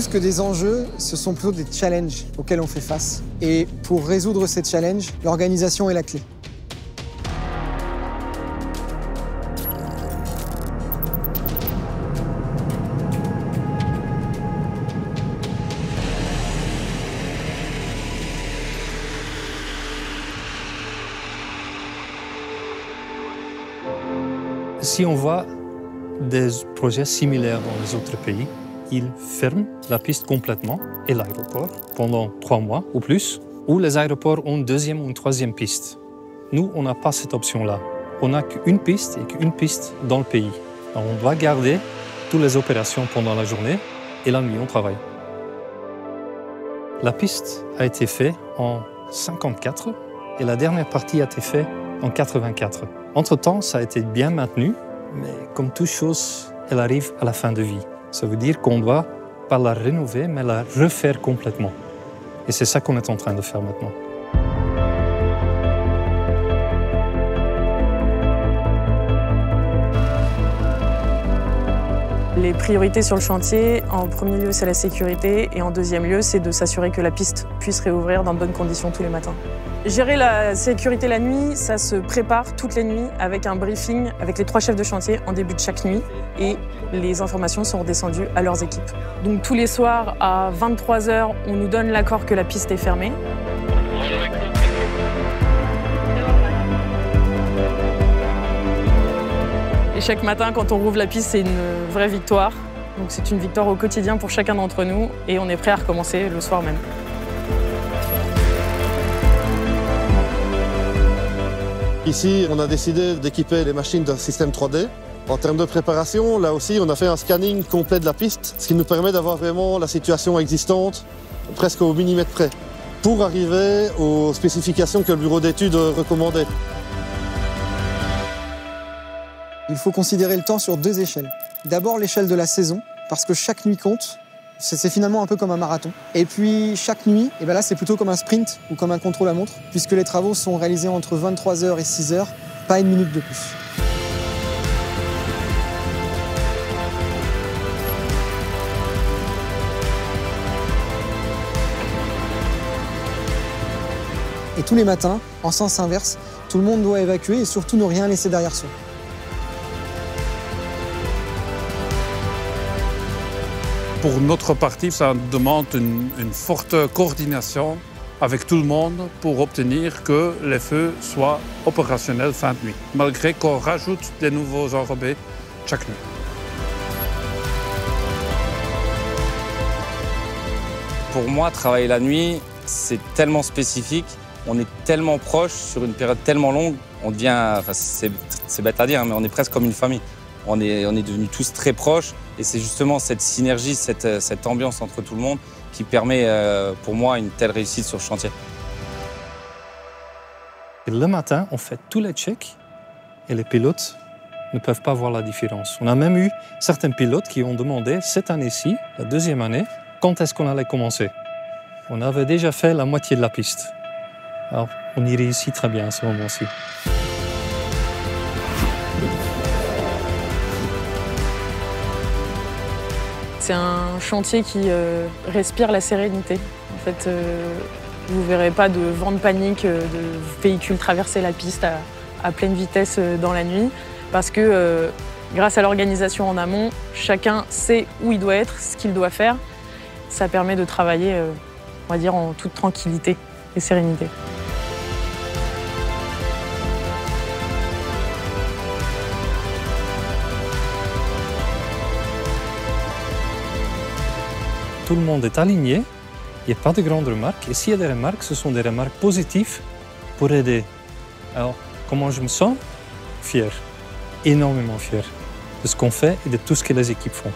plus que des enjeux, ce sont plutôt des challenges auxquels on fait face. Et pour résoudre ces challenges, l'organisation est la clé. Si on voit des projets similaires dans les autres pays, ils ferment la piste complètement et l'aéroport pendant 3 mois ou plus, ou les aéroports ont une deuxième ou une troisième piste. Nous, on n'a pas cette option-là. On n'a qu'une piste et qu'une piste dans le pays. Alors, on doit garder toutes les opérations pendant la journée et la nuit, on travaille. La piste a été faite en 1954 et la dernière partie a été faite en 1984. Entre-temps, ça a été bien maintenu, mais comme toute chose, elle arrive à la fin de vie. Ça veut dire qu'on ne doit pas la rénover, mais la refaire complètement. Et c'est ça qu'on est en train de faire maintenant. Les priorités sur le chantier, en premier lieu, c'est la sécurité et en deuxième lieu, c'est de s'assurer que la piste puisse réouvrir dans de bonnes conditions tous les matins. Gérer la sécurité la nuit, ça se prépare toutes les nuits avec un briefing avec les 3 chefs de chantier en début de chaque nuit et les informations sont redescendues à leurs équipes. Donc tous les soirs à 23 h, on nous donne l'accord que la piste est fermée. Et chaque matin, quand on rouvre la piste, c'est une vraie victoire. Donc c'est une victoire au quotidien pour chacun d'entre nous et on est prêt à recommencer le soir même. Ici, on a décidé d'équiper les machines d'un système 3D. En termes de préparation, là aussi, on a fait un scanning complet de la piste, ce qui nous permet d'avoir vraiment la situation existante presque au millimètre près, pour arriver aux spécifications que le bureau d'études recommandait. Il faut considérer le temps sur 2 échelles. D'abord l'échelle de la saison, parce que chaque nuit compte. C'est finalement un peu comme un marathon. Et puis chaque nuit, et là c'est plutôt comme un sprint ou comme un contrôle à montre, puisque les travaux sont réalisés entre 23 h et 6 h, pas une minute de plus. Et tous les matins, en sens inverse, tout le monde doit évacuer et surtout ne rien laisser derrière soi. Pour notre partie, ça demande une forte coordination avec tout le monde pour obtenir que les feux soient opérationnels fin de nuit, malgré qu'on rajoute des nouveaux enrobés chaque nuit. Pour moi, travailler la nuit, c'est tellement spécifique, on est tellement proche sur une période tellement longue, on devient, enfin, c'est bête à dire, mais on est presque comme une famille. On est devenus tous très proches et c'est justement cette synergie, cette ambiance entre tout le monde qui permet pour moi une telle réussite sur le chantier. Et le matin, on fait tous les checks et les pilotes ne peuvent pas voir la différence. On a même eu certains pilotes qui ont demandé cette année-ci, la 2e année, quand est-ce qu'on allait commencer. On avait déjà fait la moitié de la piste. Alors, on y réussit très bien à ce moment-ci. C'est un chantier qui respire la sérénité. En fait, vous ne verrez pas de vent de panique, de véhicules traverser la piste à pleine vitesse dans la nuit, parce que grâce à l'organisation en amont, chacun sait où il doit être, ce qu'il doit faire. Ça permet de travailler, on va dire, en toute tranquillité et sérénité. Tout le monde est aligné, il n'y a pas de grandes remarques. Et s'il y a des remarques, ce sont des remarques positives pour aider. Alors, comment je me sens? Fier, énormément fier de ce qu'on fait et de tout ce que les équipes font.